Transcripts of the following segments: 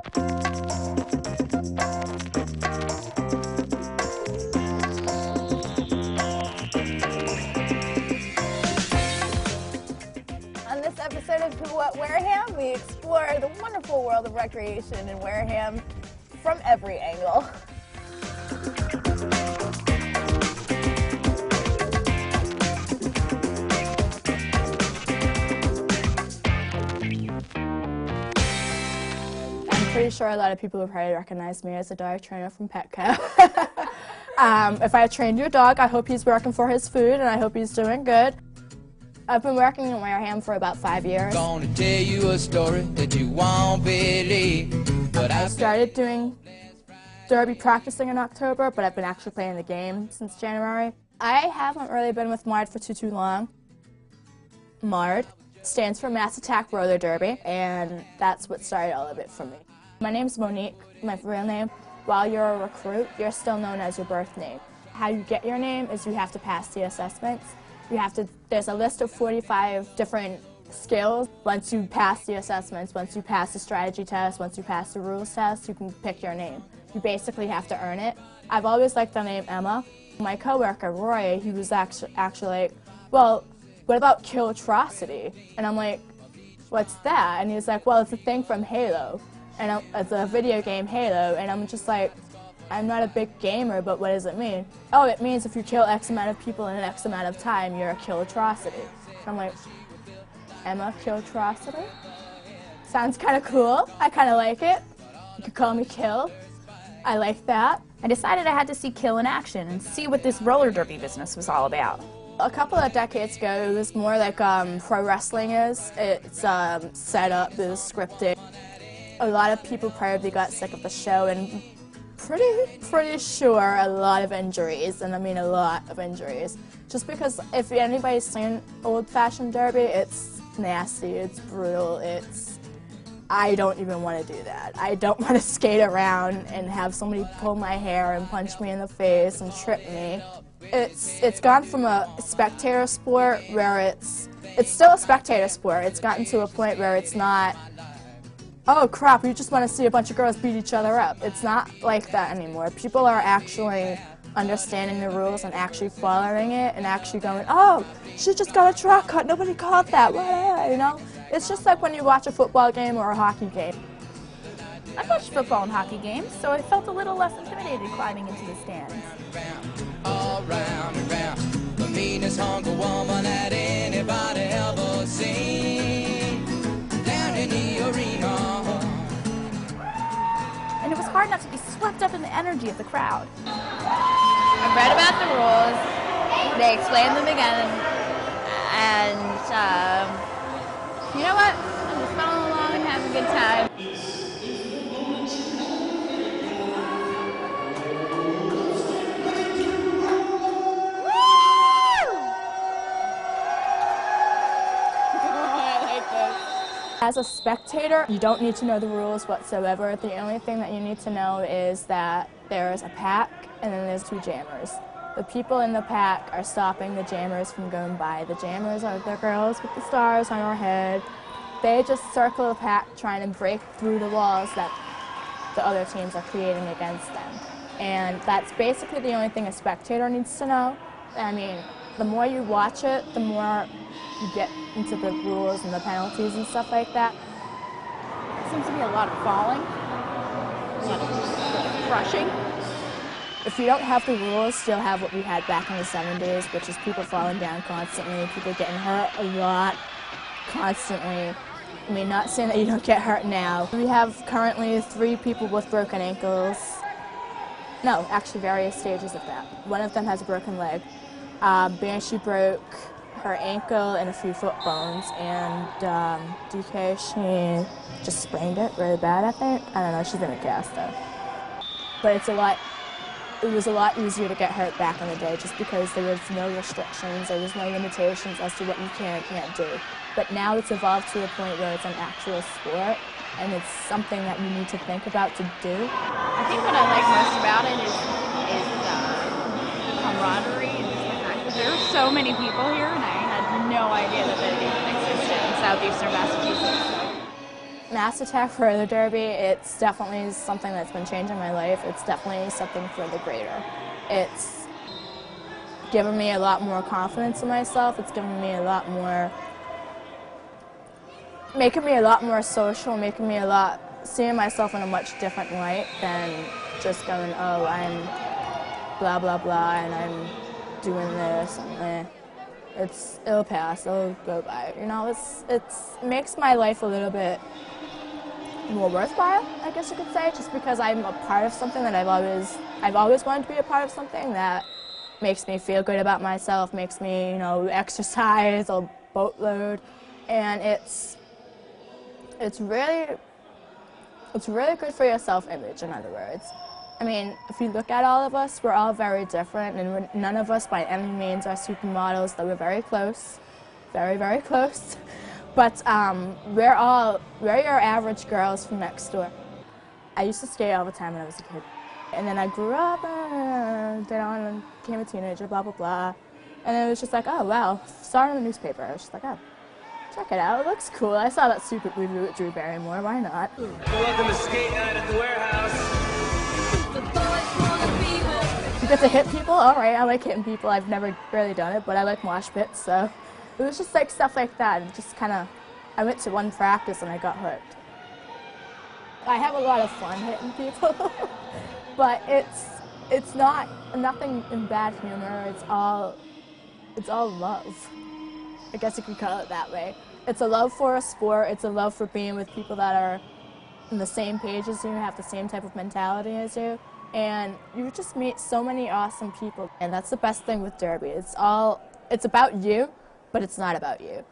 On this episode of Who What Wareham, we explore the wonderful world of recreation in Wareham from every angle. I'm pretty sure a lot of people would probably recognize me as a dog trainer from Petco. If I trained your dog, I hope he's working for his food and I hope he's doing good. I've been working in Wareham for about 5 years. Gonna tell you a story that you won't believe. But I started doing derby practicing in October, but I've been actually playing the game since January. I haven't really been with MARD for too long. MARD stands for Mass Attack Roller Derby, and that's what started all of it for me. My name's Monique, my real name. While you're a recruit, you're still known as your birth name. How you get your name is you have to pass the assessments. There's a list of 45 different skills. Once you pass the assessments, once you pass the strategy test, once you pass the rules test, you can pick your name. You basically have to earn it. I've always liked the name Emma. My coworker, Roy, he was actually like, well, what about Kiltrosity? And I'm like, what's that? And he's like, well, it's a thing from Halo. And it's a video game, Halo. And I'm just like, I'm not a big gamer, but what does it mean? Oh, it means if you kill X amount of people in an X amount of time, you're a Kiltrosity. So I'm like, Emma Kiltrosity? Sounds kind of cool. I kind of like it. You could call me Kill. I like that. I decided I had to see Kill in action and see what this roller derby business was all about. A couple of decades ago, it was more like pro wrestling is. It's set up, it's scripted. A lot of people probably got sick of the show and pretty sure a lot of injuries, and I mean a lot of injuries. Just because if anybody's seen old-fashioned derby, it's nasty, it's brutal, I don't even want to do that. I don't want to skate around and have somebody pull my hair and punch me in the face and trip me. It's gone from a spectator sport where it's still a spectator sport. It's gotten to a point where it's not, oh crap, you just want to see a bunch of girls beat each other up. It's not like that anymore. People are actually understanding the rules and actually following it and actually going, oh, she just got a track cut, nobody called that, you know? It's just like when you watch a football game or a hockey game. I've watched football and hockey games, so I felt a little less intimidated climbing into the stands. all round and round, the meanest hungry woman that anybody ever seen. Down in the arena. And it was hard not to be swept up in the energy of the crowd. I've read about the rules, they explained them again, and you know what? I'm just following along and having a good time. As a spectator, you don't need to know the rules whatsoever. The only thing that you need to know is that there is a pack and then there's two jammers. The people in the pack are stopping the jammers from going by. The jammers are the girls with the stars on our head. They just circle the pack trying to break through the walls that the other teams are creating against them. And that's basically the only thing a spectator needs to know. I mean, the more you watch it, the more you get into the rules and the penalties and stuff like that. There seems to be a lot of falling, a lot of crushing. If you don't have the rules, you'll have what we had back in the 70s, which is people falling down constantly, people getting hurt a lot, constantly. I mean, not saying that you don't get hurt now. We have currently 3 people with broken ankles. No, actually various stages of that. One of them has a broken leg. Banshee broke her ankle and a few foot bones, and DK, she just sprained it really bad, I think. I don't know, she's in a cast though. But it was a lot easier to get hurt back in the day just because there was no restrictions, there was no limitations as to what you can and can't do. But now it's evolved to a point where it's an actual sport, and it's something that you need to think about to do. I think what I like most about it is the camaraderie and just the fact that there are so many people here, and I had no idea that it even existed in southeastern Massachusetts. Mass Attack for the Derby, it's definitely something that's been changing my life. It's definitely something for the greater. It's given me a lot more confidence in myself. It's given me a lot more, making me a lot more social, making me seeing myself in a much different light than just going, oh, I'm blah, blah, blah, and I'm doing this, and it'll pass, it'll go by. You know, it makes my life a little bit more worthwhile, I guess you could say, just because I'm a part of something that I've always wanted to be a part of something that makes me feel good about myself, makes me, you know, exercise a boatload, and it's really good for your self-image, in other words. I mean, if you look at all of us, we're all very different, and none of us by any means are supermodels, though we're very close, very, very close. But we're your average girls from next door. I used to skate all the time when I was a kid. And then I grew up and became a teenager, blah, blah, blah. And it was just like, oh, wow, saw it in the newspaper. I was just like, oh, check it out, it looks cool. I saw that stupid movie with Drew Barrymore, why not? Welcome to skate night at the warehouse. You get to hit people? All right, I like hitting people. I've never really done it, but I like mosh pits, so it was just like stuff like that. And just kind of, I went to one practice and I got hooked. I have a lot of fun hitting people, but it's nothing in bad humor. It's all love. I guess you could call it that way. It's a love for a sport. It's a love for being with people that are on the same page as you, have the same type of mentality as you, and you just meet so many awesome people. And that's the best thing with Derby. It's about you, but it's not about you.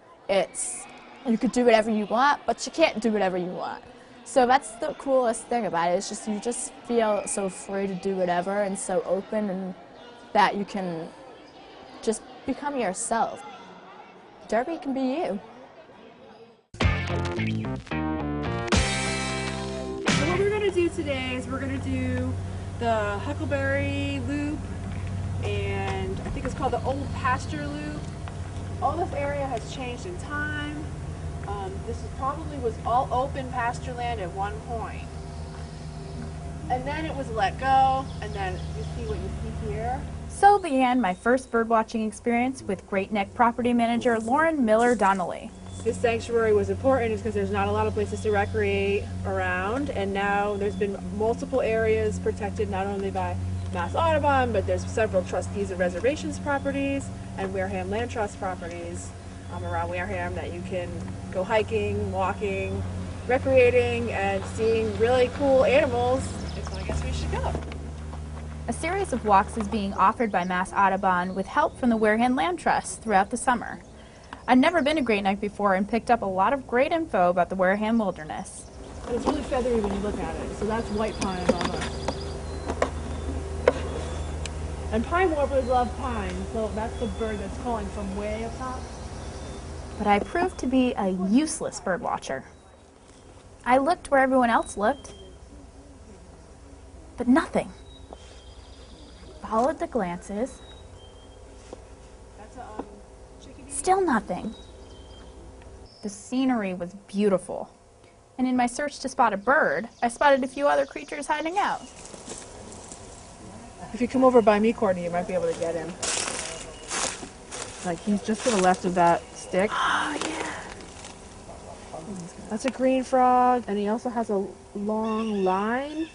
You could do whatever you want, but you can't do whatever you want. So that's the coolest thing about it. It's just you just feel so free to do whatever and so open, and that you can just become yourself. Derby can be you. So what we're going to do today is we're going to do the Huckleberry Loop, and I think it's called the Old Pasture Loop. All this area has changed in time. This probably was all open pasture land at one point. And then it was let go, and then you see what you see here. So began my first birdwatching experience with Great Neck property manager Lauren Miller Donnelly. This sanctuary was important because there's not a lot of places to recreate around, and now there's been multiple areas protected not only by Mass Audubon, but there's several trustees of reservations properties and Wareham Land Trust properties around Wareham that you can go hiking, walking, recreating, and seeing really cool animals. So I guess we should go. A series of walks is being offered by Mass Audubon with help from the Wareham Land Trust throughout the summer. I'd never been to Great Neck before and picked up a lot of great info about the Wareham wilderness. And it's really feathery when you look at it. So that's white pine almost. And pine warblers love pine, so that's the bird that's calling from way up top. But I proved to be a useless bird watcher. I looked where everyone else looked, but nothing. Followed the glances. Still nothing. The scenery was beautiful, and in my search to spot a bird, I spotted a few other creatures hiding out. If you come over by me, Courtney, you might be able to get him. Like, he's just to the left of that stick. Oh, yeah. That's a green frog, and he also has a long line.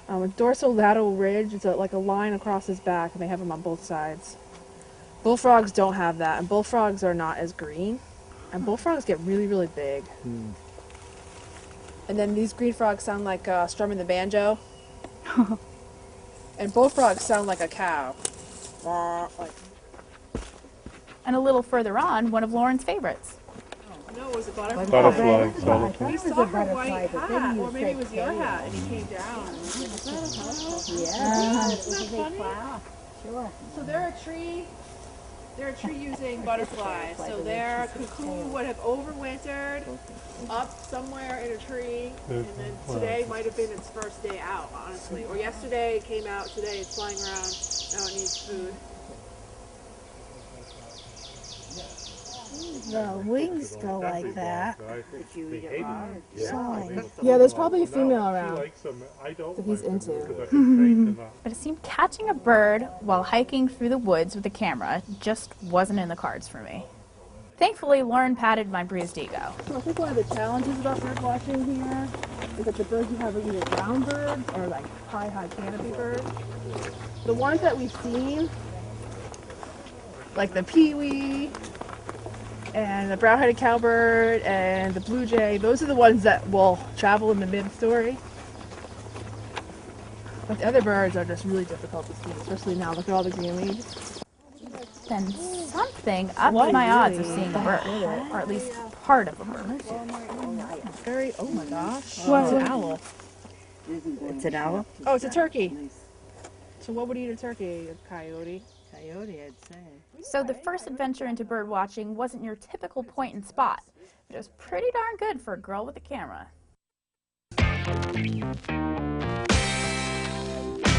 A dorsolateral ridge. It's like a line across his back, and they have them on both sides. Bullfrogs don't have that, and bullfrogs are not as green. And bullfrogs get really, really big. And then these green frogs sound like strumming the banjo. And bullfrogs sound like a cow. Like. And a little further on, one of Lauren's favorites. No, it was a butterfly. Butterfly. He saw her white hat, or maybe it was your hat, and he came down. Yeah. Isn't that funny? Sure. So they're a tree using butterflies. So their cocoon would have overwintered up somewhere in a tree, and then today might have been its first day out, honestly. Or yesterday it came out, today it's flying around, now it needs food. the wings go like that. Fine. Yeah, there's probably a female around that he's into. But it seemed catching a bird while hiking through the woods with a camera just wasn't in the cards for me. Thankfully, Lauren patted my bruised ego. So I think one of the challenges about bird watching here is that the birds you have are either ground birds or like high canopy birds. The ones that we've seen, like the peewee and the brown-headed cowbird and the blue jay, those are the ones that will travel in the mid-story. But the other birds are just really difficult to see, especially now. Look at all the green leaves. Then something upped my odds of seeing a bird, or at least part of a bird. Very, oh my gosh. What? It's an owl. It's an owl? Oh, it's a turkey. So what would eat a turkey? A coyote? Coyote, I'd say. So the first adventure into bird watching wasn't your typical point and spot, but it was pretty darn good for a girl with a camera.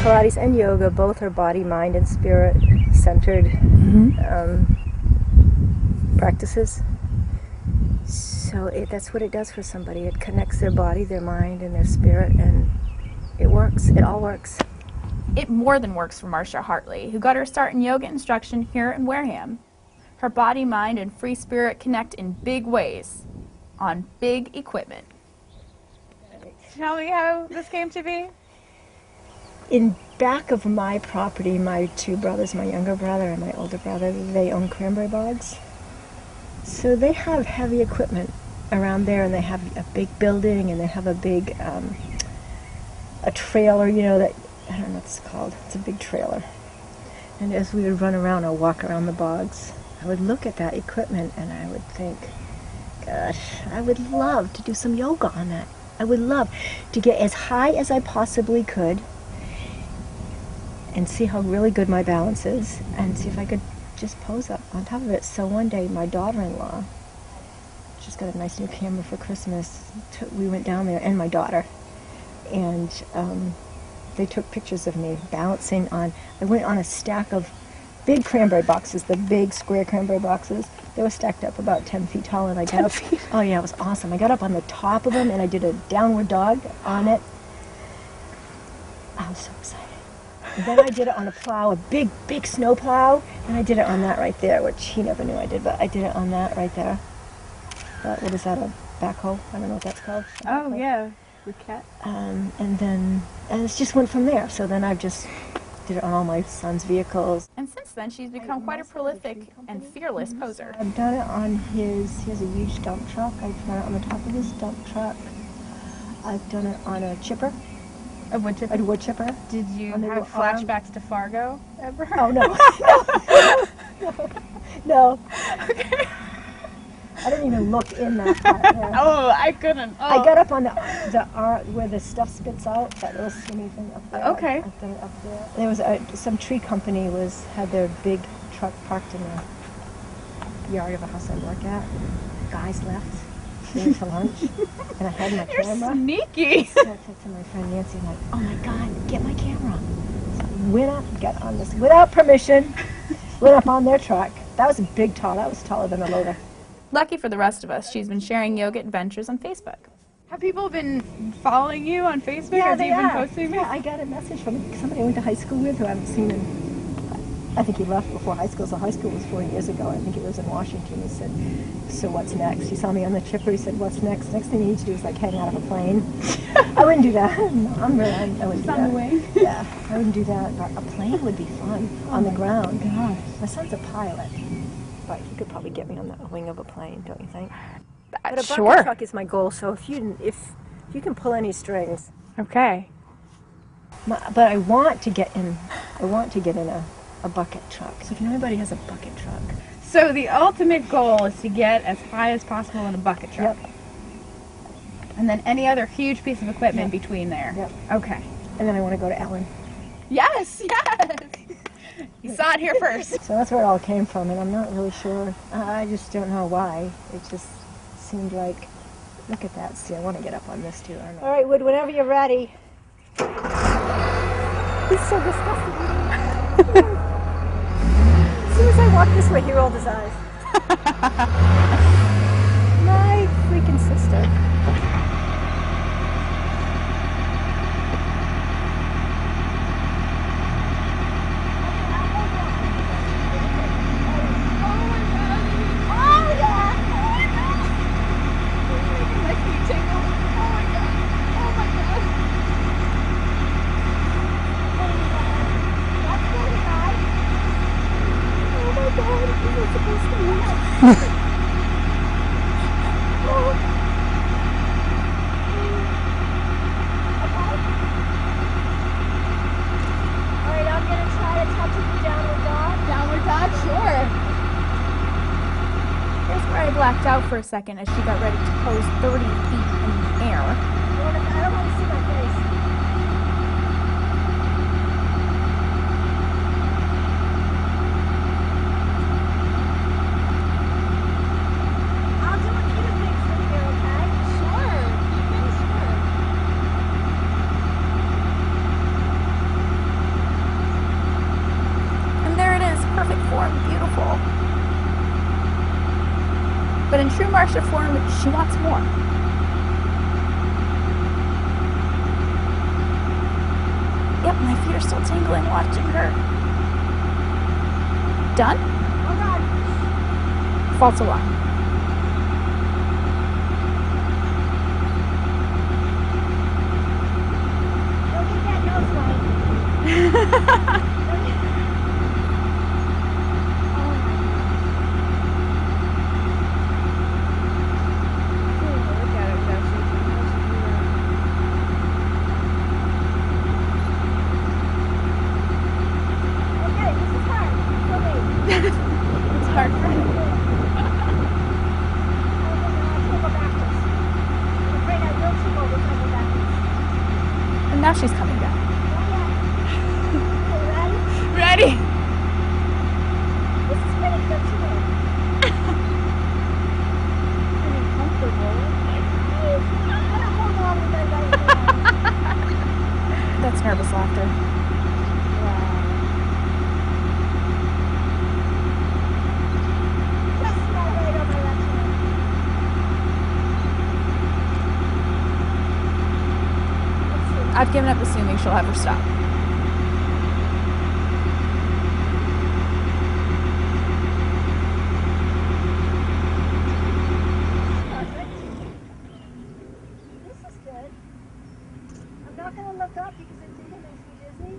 Pilates and yoga both are body, mind, and spirit centered practices. So that's what it does for somebody. It connects their body, their mind, and their spirit, and it works. It all works. It more than works for Marsha Hartley, who got her start in yoga instruction here in Wareham. Her body, mind, and free spirit connect in big ways, on big equipment. Tell me how this came to be. In back of my property, my two brothers, my younger brother and my older brother, they own cranberry bogs. So they have heavy equipment around there, and they have a big building, and they have a big a trailer, you know, that, I don't know what it's called. It's a big trailer. And as we would run around or walk around the bogs, I would look at that equipment and I would think, gosh, I would love to do some yoga on that. I would love to get as high as I possibly could and see how really good my balance is, and see if I could just pose up on top of it. So one day my daughter-in-law, she's got a nice new camera for Christmas, we went down there, and my daughter, and they took pictures of me balancing on, I went on a stack of big cranberry boxes, the big square cranberry boxes. They were stacked up about 10 feet tall, and I got up, oh yeah, it was awesome. I got up on the top of them and I did a downward dog on it. I was so excited. And then I did it on a plow, a big snow plow, and I did it on that right there, which he never knew I did, but I did it on that right there. What is that, a backhoe? I don't know what that's called. Oh, yeah. Cat. And it just went from there. So then I've just did it on all my son's vehicles. And since then, she's become quite a prolific and fearless poser. I've done it on he has a huge dump truck. I've done it on the top of his dump truck. I've done it on a chipper. A wood chipper? A wood chipper. Did you have flashbacks to Fargo ever? Oh, no. No. Okay. I didn't even look in that part there. Oh, I couldn't. Oh. I got up on the where the stuff spits out, that little skinny thing up there. Okay. I've done it up there. There was some tree company had their big truck parked in the yard of a house I work at. Guys left. They went to lunch, and I had my camera. You're sneaky. So I said to my friend Nancy, like, oh my God, get my camera. So I went up, got on this without permission, went up on their truck. That was a big tall. That was taller than a loader. Lucky for the rest of us, she's been sharing yoga adventures on Facebook. Have people been following you on Facebook? Yeah, Have they you been are. posting? Yeah, I got a message from somebody I went to high school with who I haven't seen in, I think he left before high school, so high school was 4 years ago. I think he lives in Washington. He said, so what's next? He saw me on the chipper, he said, what's next? Next thing you need to do is like hang out of a plane. I wouldn't do that. No, I wouldn't do that. On the way? Yeah, I wouldn't do that, but a plane would be fun on the ground. Gosh. My son's a pilot. But he could probably get me on the wing of a plane, don't you think? But a bucket truck is my goal. So if you can pull any strings. Okay. But I want to get in. I want to get in a bucket truck. So if anybody has a bucket truck. So the ultimate goal is to get as high as possible in a bucket truck. Yep. And then any other huge piece of equipment between there. Yep. Okay. And then I want to go to Ellen. Yes. Yes. You saw it here first. So that's where it all came from, and I'm not really sure. I just don't know why. It just seemed like, look at that. See, I want to get up on this too. I don't know. All right, Wood, whenever you're ready. He's so disgusting. As soon as I walk this way, he rolled his eyes. Lincoln's sister. Blacked out for a second as she got ready to pose 30 feet in the air. I don't want to see my face. I'll do a few things from here, okay? Sure, sure. And there it is, perfect form, beautiful. But in true Marsha form, she wants more. Yep, my feet are still tingling watching her. Done? Oh God. False alarm. Don't get that nose right. It's hard for him. And now she's coming down. Ready? This is pretty good today. Pretty comfortable. I'm gonna hold on with that right now. That's nervous laughter. I've given up assuming she'll ever stop. This is good. I'm not going to look up because I think it makes me dizzy.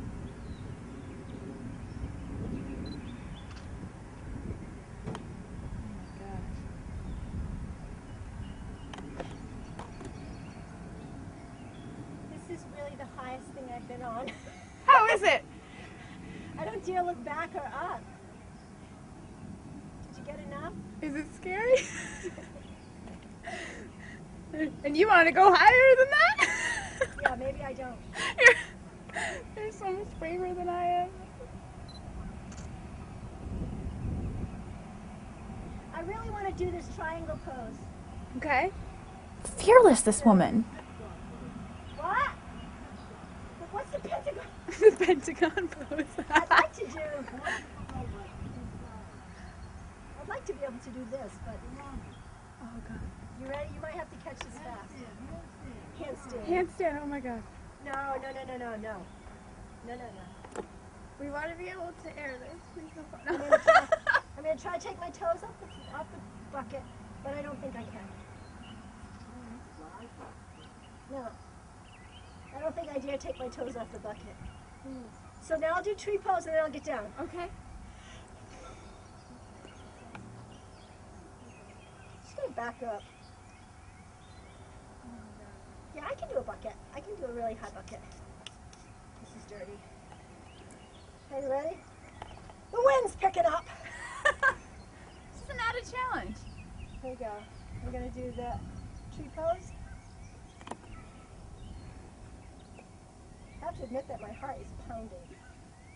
This is really the highest thing I've been on. How is it? I don't dare look back or up. Did you get enough? Is it scary? And you want to go higher than that? Yeah, maybe I don't. You're so much braver than I am. I really want to do this triangle pose. Okay. Fearless, this woman. What? But what's the pentagon? The Pentagon pose. I'd like to do. I'd like to be able to do this, but. Oh God. You ready? You might have to catch this fast. Handstand. Handstand. Oh my God. No. We want to be able to air this. Please don't. I'm gonna try to take my toes off the bucket, but I don't think I can. No. I don't think I dare take my toes off the bucket. So now I'll do tree pose and then I'll get down. Okay. Just gonna back up. Yeah, I can do a bucket. I can do a really high bucket. This is dirty. Are you ready? The wind's picking up. This is an added challenge. Here we go. I'm gonna do the tree pose. I have to admit that my heart is pounding.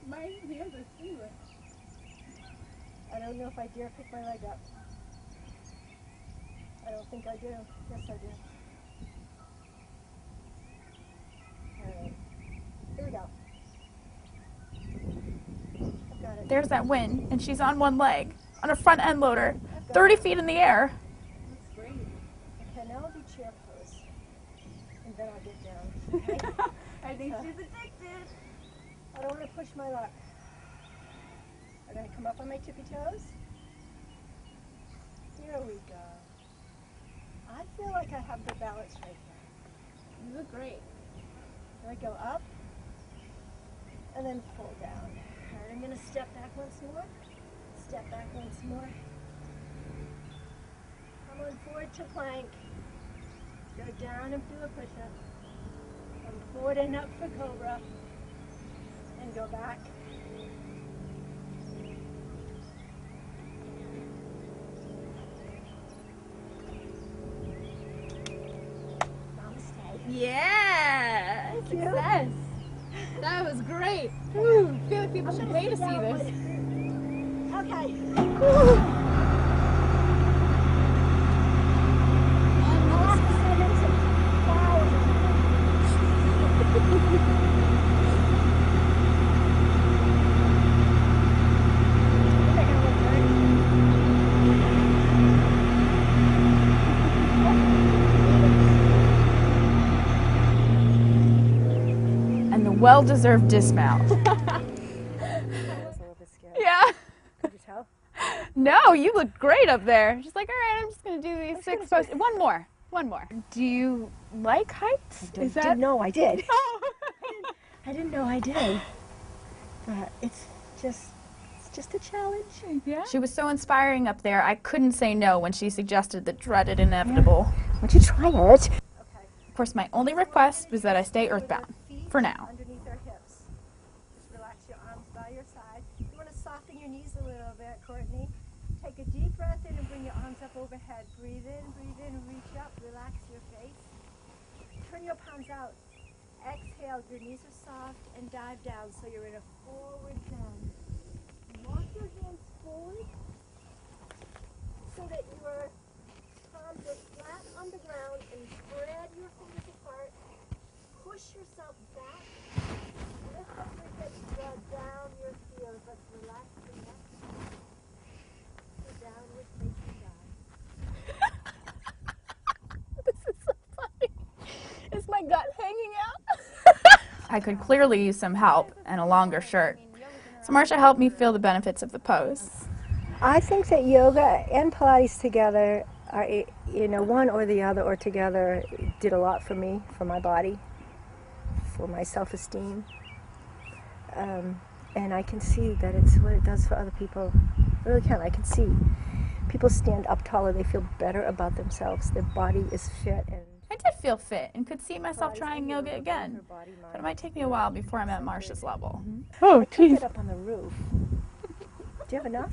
My hands are tingling. I don't know if I dare pick my leg up. I don't think I do. Yes, I do. Alright. Here we go. I've got it. There's that wind, and she's on one leg, on a front end loader, 30 feet in the air. That's great. Okay, now then I'll get down. Okay? I think she's addicted. I don't want to push my luck. I'm going to come up on my tippy toes. Here we go. I feel like I have the balance right now. You look great. I go up and then pull down. All right, I'm going to step back once more. Step back once more. Come on forward to plank. Go down and do a push-up. Come forward and up for cobra. And go back. Namaste. Yeah! Thank you. Success! That was great! Woo. I feel like people should pay to see this. Okay. And the well-deserved dismount. Yeah. Could you tell? No, you look great up there. She's like, all right, I'm just going to do these 6 posts. One more. Do you like heights? Is that? Didn't know I did. Oh. I didn't know I did. But it's just a challenge. Yeah. She was so inspiring up there, I couldn't say no when she suggested the dreaded inevitable. Why don't you try it? Of course, my only request was that I stay earthbound. For now. Underneath our hips. Just relax your arms by your side. You want to soften your knees a little bit, Courtney. Take a deep breath in and bring your arms up overhead. Breathe in, reach up, relax your face. Turn your palms out. Exhale, your knees are soft, and dive down so you're in a forward bend. Walk your hands forward so that your palms are flat on the ground and spread your fingers apart. Push yourself back. Lift up your hips, draw down your heels. Let's relax the neck. The downward facing dog. This is so funny. Is my gut hanging out? I could clearly use some help and a longer shirt. So Marsha helped me feel the benefits of the pose. I think that yoga and Pilates together are, one or the other or together did a lot for me, for my body, for my self-esteem. And I can see that it's what it does for other people. I really can. I can see people stand up taller. They feel better about themselves. Their body is fit. And I did feel fit and could see myself trying yoga again. But it might take me a while before I'm at Marsha's level. Oh, geez. Up on the roof. Do you have enough?